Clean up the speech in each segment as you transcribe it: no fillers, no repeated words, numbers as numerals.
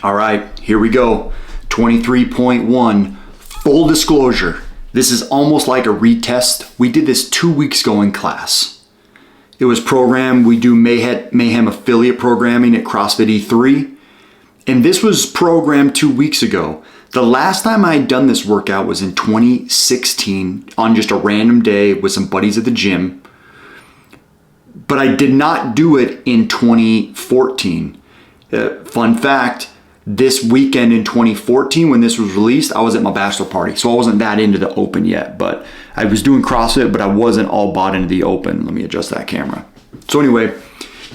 All right, here we go. 23.1, full disclosure. This is almost like a retest. We did this 2 weeks ago in class. It was programmed, we do Mayhem affiliate programming at CrossFit E3. And this was programmed 2 weeks ago. The last time I had done this workout was in 2016 on just a random day with some buddies at the gym. But I did not do it in 2014. Fun fact, this weekend in 2014 when this was released, I was at my bachelor party. So I wasn't that into the Open yet, but I was doing CrossFit, but I wasn't all bought into the Open. Let me adjust that camera. So anyway,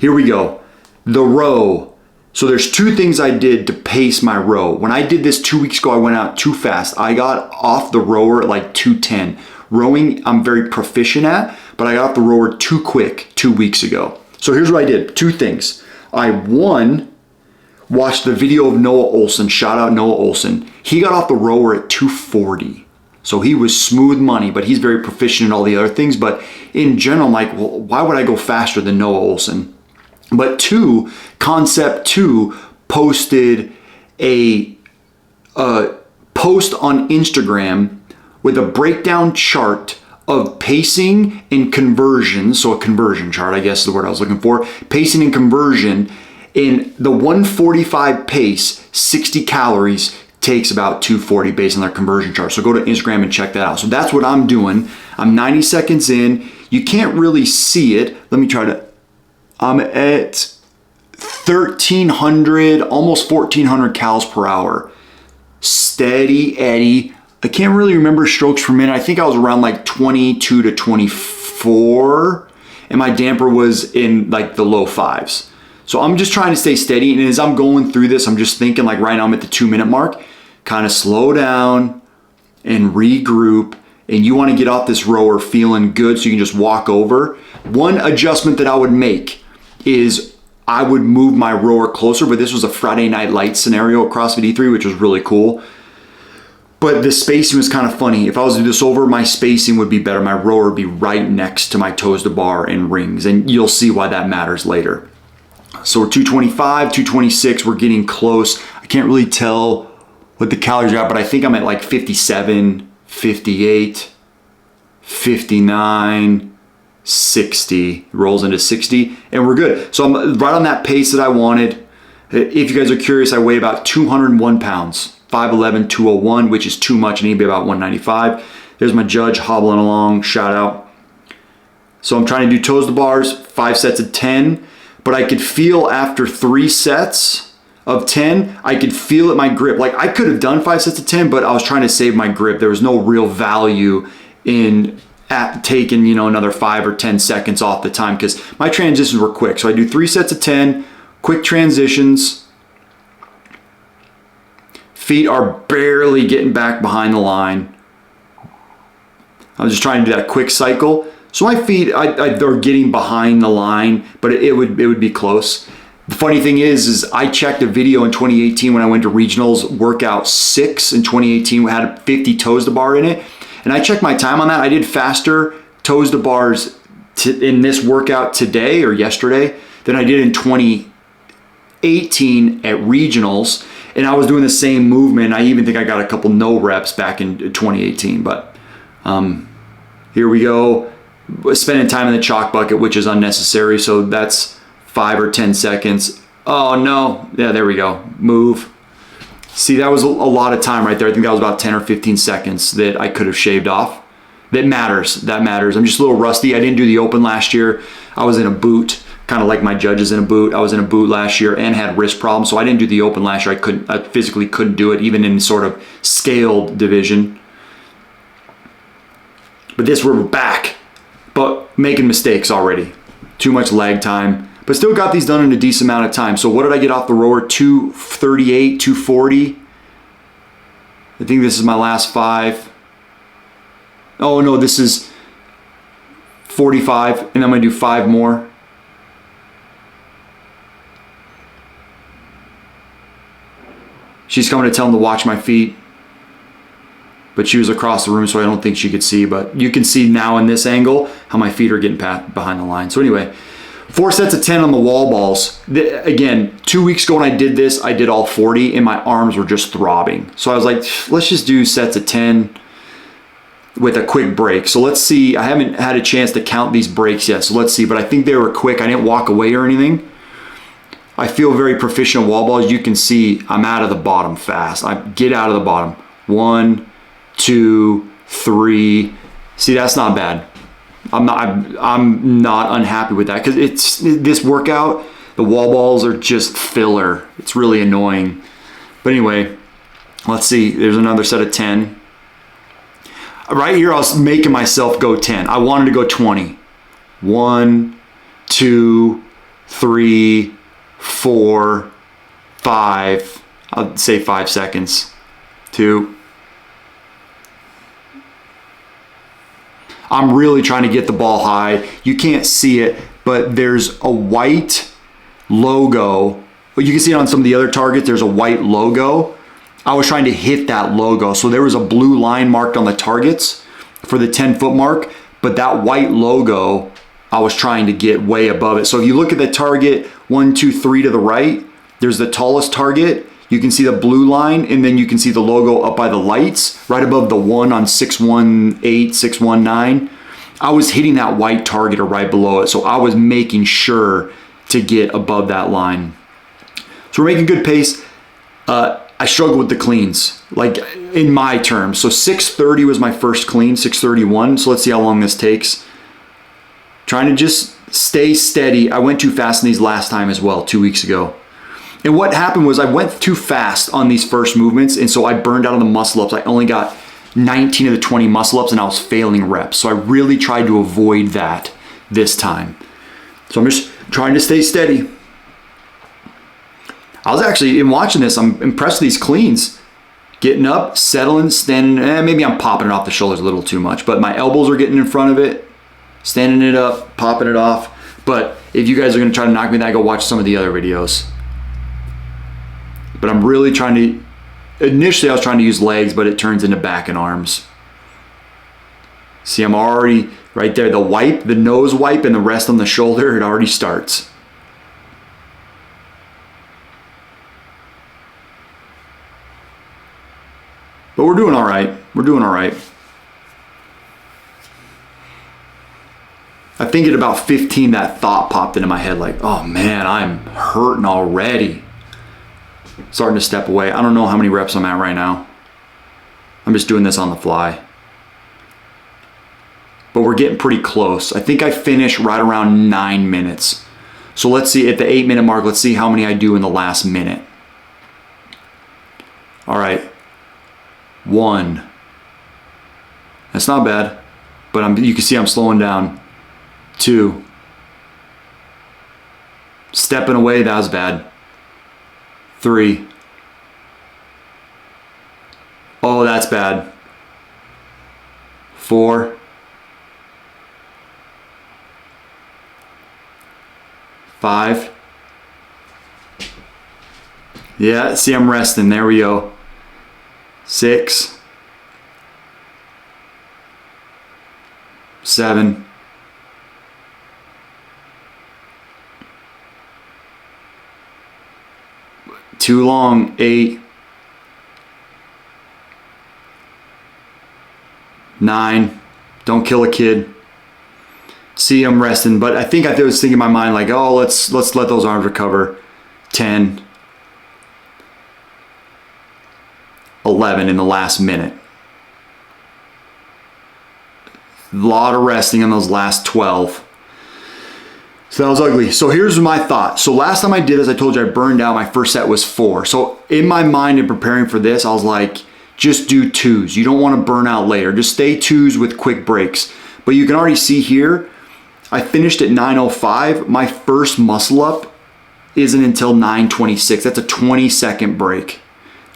here we go. The row. So there's two things I did to pace my row. When I did this 2 weeks ago, I went out too fast. I got off the rower at like 210. Rowing, I'm very proficient at, but I got off the rower too quick 2 weeks ago. So here's what I did. Two things. I watched the video of Noah Olson. Shout out Noah Olson. He got off the rower at 240. So he was smooth money, but he's very proficient in all the other things. But in general, I'm like, well, why would I go faster than Noah Olson? But two, Concept 2 posted a post on Instagram with a breakdown chart of pacing and conversion. So a conversion chart, I guess is the word I was looking for. Pacing and conversion. In the 145 pace, 60 calories takes about 240 based on their conversion chart. So go to Instagram and check that out. So that's what I'm doing. I'm 90 seconds in. You can't really see it. Let me try to, I'm at 1,300, almost 1,400 calories per hour. Steady Eddie. I can't really remember strokes per minute. I think I was around like 22 to 24. And my damper was in like the low fives. So I'm just trying to stay steady, and as I'm going through this, I'm just thinking like right now I'm at the 2 minute mark, kind of slow down and regroup, and you want to get off this rower feeling good so you can just walk over. One adjustment that I would make is I would move my rower closer, but this was a Friday Night Lights scenario at CrossFit E3, which was really cool. But the spacing was kind of funny. If I was to do this over, my spacing would be better. My rower would be right next to my toes to bar and rings, and you'll see why that matters later. So we're 225, 226, we're getting close. I can't really tell what the calories are at, but I think I'm at like 57, 58, 59, 60. Rolls into 60, and we're good. So I'm right on that pace that I wanted. If you guys are curious, I weigh about 201 pounds, 5'11", 201, which is too much. I need to be about 195. There's my judge hobbling along, shout out. So I'm trying to do toes to bars, 5 sets of 10. But I could feel after 3 sets of 10, I could feel it my grip. Like I could have done 5 sets of 10, but I was trying to save my grip. There was no real value in taking, another 5 or 10 seconds off the time because my transitions were quick. So I do 3 sets of 10, quick transitions. Feet are barely getting back behind the line. I was just trying to do that quick cycle. So my feet are getting behind the line, but it would be close. The funny thing is I checked a video in 2018 when I went to regionals, workout 6 in 2018, we had 50 toes to bar in it. And I checked my time on that. I did faster toes to bars in this workout today or yesterday than I did in 2018 at regionals. And I was doing the same movement. I even think I got a couple no reps back in 2018, but here we go. Spending time in the chalk bucket, which is unnecessary. So that's 5 or 10 seconds. Oh no, yeah, there we go, move. See, that was a lot of time right there. I think that was about 10 or 15 seconds that I could have shaved off. That matters. I'm just a little rusty. I didn't do the Open last year. I was in a boot, kind of like my judges in a boot. I was in a boot last year and had wrist problems. So I didn't do the Open last year. I physically couldn't do it, even in sort of scaled division. But this, we're back. But making mistakes already. Too much lag time. But still got these done in a decent amount of time. So what did I get off the rower? 238, 240. I think this is my last 5. Oh no, this is 45. And I'm going to do 5 more. She's coming to tell him to watch my feet. But she was across the room, so I don't think she could see. But you can see now in this angle how my feet are getting behind the line. So anyway, 4 sets of 10 on the wall balls. Again, 2 weeks ago when I did this, I did all 40 and my arms were just throbbing. So I was like, let's just do sets of 10 with a quick break. So let's see. I haven't had a chance to count these breaks yet. So let's see, but I think they were quick. I didn't walk away or anything. I feel very proficient at wall balls. You can see I'm out of the bottom fast. I get out of the bottom. 1, 2, 3. See, that's not bad. I'm not unhappy with that because it's this workout. The wall balls are just filler. It's really annoying. But anyway, let's see. There's another set of 10. Right here, I was making myself go 10. I wanted to go 20. 1, 2, 3, 4, 5. I'll say 5 seconds. 2. I'm really trying to get the ball high. You can't see it, but there's a white logo. Well, you can see it on some of the other targets. There's a white logo. I was trying to hit that logo. So there was a blue line marked on the targets for the 10-foot mark, but that white logo, I was trying to get way above it. So if you look at the target 1, 2, 3 to the right, there's the tallest target. You can see the blue line, and then you can see the logo up by the lights, right above the 1 on 618, 619. I was hitting that white target or right below it, so I was making sure to get above that line. So we're making good pace. I struggled with the cleans, like in my terms. So 630 was my first clean, 631. So let's see how long this takes. Trying to just stay steady. I went too fast in these last time as well, 2 weeks ago. And what happened was I went too fast on these first movements, and so I burned out on the muscle ups. I only got 19 of the 20 muscle ups, and I was failing reps. So I really tried to avoid that this time. So I'm just trying to stay steady. I was actually, in watching this, I'm impressed with these cleans. Getting up, settling, standing, maybe I'm popping it off the shoulders a little too much, but my elbows are getting in front of it, standing it up, popping it off. But if you guys are gonna try to knock me down, go watch some of the other videos. But I'm really trying to, initially I was trying to use legs, but it turns into back and arms. See, I'm already right there. The wipe, the nose wipe and the rest on the shoulder, it already starts. But we're doing all right. We're doing all right. I think at about 15, that thought popped into my head like, oh man, I'm hurting already. Starting to step away. I don't know how many reps I'm at right now. I'm just doing this on the fly. But we're getting pretty close. I think I finished right around 9 minutes. So let's see at the 8-minute mark, let's see how many I do in the last minute. All right. 1. That's not bad, but you can see I'm slowing down. 2. Stepping away, that was bad. 3. Oh, that's bad. 4. 5. Yeah, see, I'm resting. There we go. 6. 7. 2 long. 8. 9. Don't kill a kid. See, I'm resting, but I think I was thinking in my mind like, oh, let's let those arms recover. 10. 11 in the last minute. A lot of resting in those last 12. So that was ugly. So here's my thought. So last time I did this, I told you I burned out. My first set was 4. So in my mind in preparing for this, I was like, just do 2s. You don't want to burn out later. Just stay 2s with quick breaks. But you can already see here, I finished at 9:05. My first muscle up isn't until 9:26. That's a 20-second break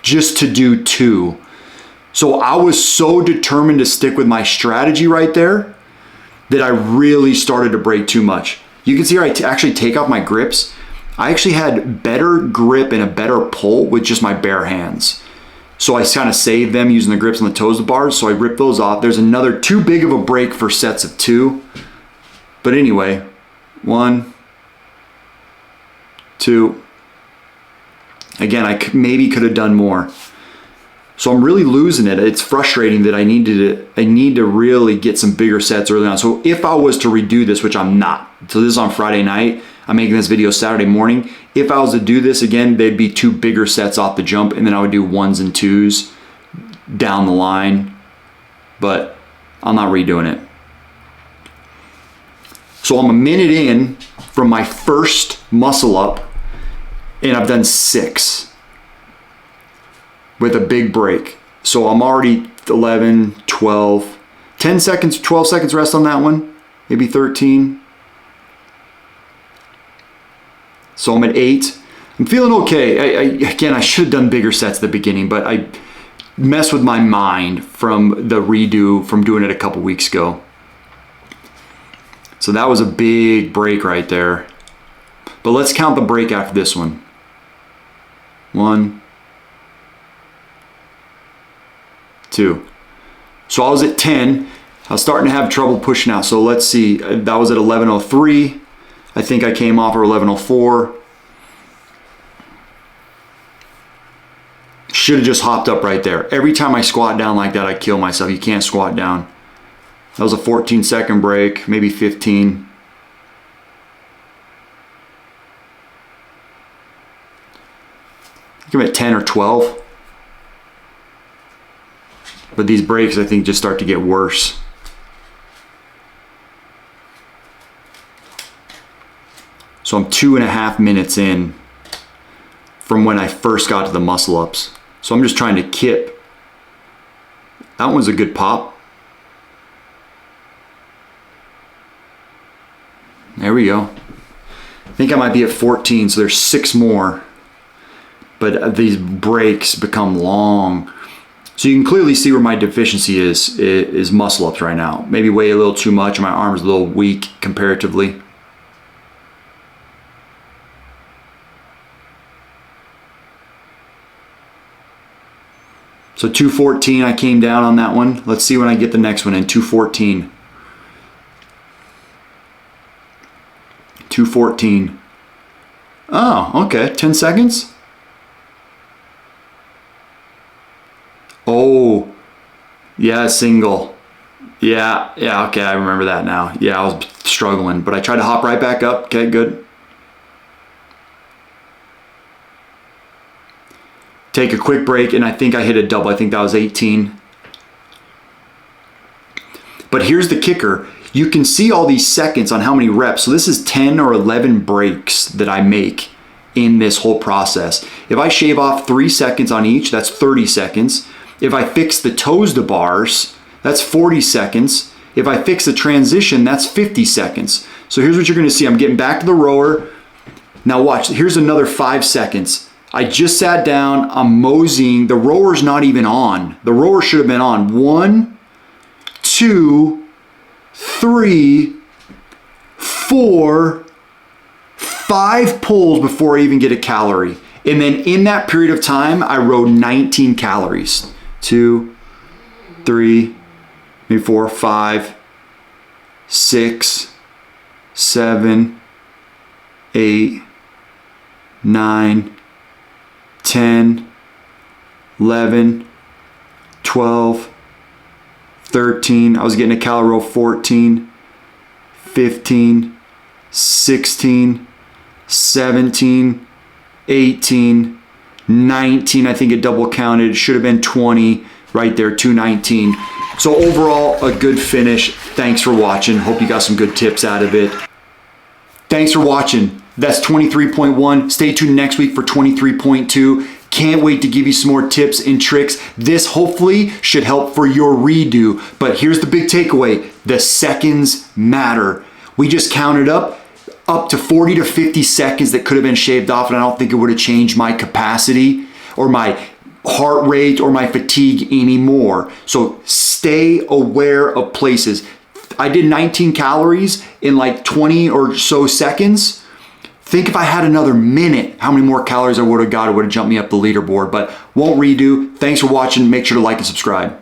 just to do 2. So I was so determined to stick with my strategy right there that I really started to break too much. You can see here I actually take off my grips. I actually had better grip and a better pull with just my bare hands. So I kind of saved them using the grips on the toes of the bars. So I ripped those off. There's another too big of a break for sets of 2. But anyway, 1, 2. Again, I maybe could have done more. So I'm really losing it. It's frustrating that I need to really get some bigger sets early on. So if I was to redo this, which I'm not, so this is on Friday night, I'm making this video Saturday morning. If I was to do this again, they'd be 2 bigger sets off the jump, and then I would do 1s and 2s down the line, but I'm not redoing it. So I'm a minute in from my first muscle up, and I've done 6 with a big break. So I'm already 11, 12, 10 seconds, 12 seconds rest on that one, maybe 13. So I'm at 8. I'm feeling okay. Again, I should have done bigger sets at the beginning, but I messed with my mind from the redo from doing it a couple weeks ago. So that was a big break right there. But let's count the break after this one. 1, 2. So I was at 10. I was starting to have trouble pushing out. So let's see. That was at 11:03. I think I came off at 11:04. Should have just hopped up right there. Every time I squat down like that, I kill myself. You can't squat down. That was a 14-second break, maybe 15. I think I'm at 10 or 12. But these breaks, I think, just start to get worse. So I'm 2.5 minutes in from when I first got to the muscle ups. So I'm just trying to kip. That one's a good pop. There we go. I think I might be at 14, so there's 6 more. But these breaks become long. So you can clearly see where my deficiency is muscle ups right now. Maybe weigh a little too much, my arm's a little weak comparatively. So 214, I came down on that one. Let's see when I get the next one in, 214. 214. Oh, okay, 10 seconds. Oh, yeah, single. Yeah, okay, I remember that now. Yeah, I was struggling, but I tried to hop right back up. Okay, good. Take a quick break, and I think I hit a double. I think that was 18. But here's the kicker. You can see all these seconds on how many reps. So this is 10 or 11 breaks that I make in this whole process. If I shave off 3 seconds on each, that's 30 seconds. If I fix the toes to bars, that's 40 seconds. If I fix the transition, that's 50 seconds. So here's what you're gonna see. I'm getting back to the rower. Now watch, here's another 5 seconds. I just sat down, I'm moseying. The rower's not even on. The rower should have been on. 1, 2, 3, 4, 5 pulls before I even get a calorie. And then in that period of time, I rode 19 calories. 2, 3, maybe 4, 5, 6, 7, 8, 9, 10, 11, 12, 13, I was getting a calorie roll, 14, 15, 16, 17, 18, 19, I think it double counted. It should have been 20 right there, 219. So overall, a good finish. Thanks for watching. Hope you got some good tips out of it. Thanks for watching. That's 23.1. Stay tuned next week for 23.2. Can't wait to give you some more tips and tricks. This hopefully should help for your redo. But here's the big takeaway. The seconds matter. We just counted up to 40 to 50 seconds that could have been shaved off, and I don't think it would have changed my capacity or my heart rate or my fatigue anymore. So stay aware of places. I did 19 calories in like 20 or so seconds. Think if I had another minute, how many more calories I would have got. It would have jumped me up the leaderboard, but won't redo. Thanks for watching. Make sure to like and subscribe.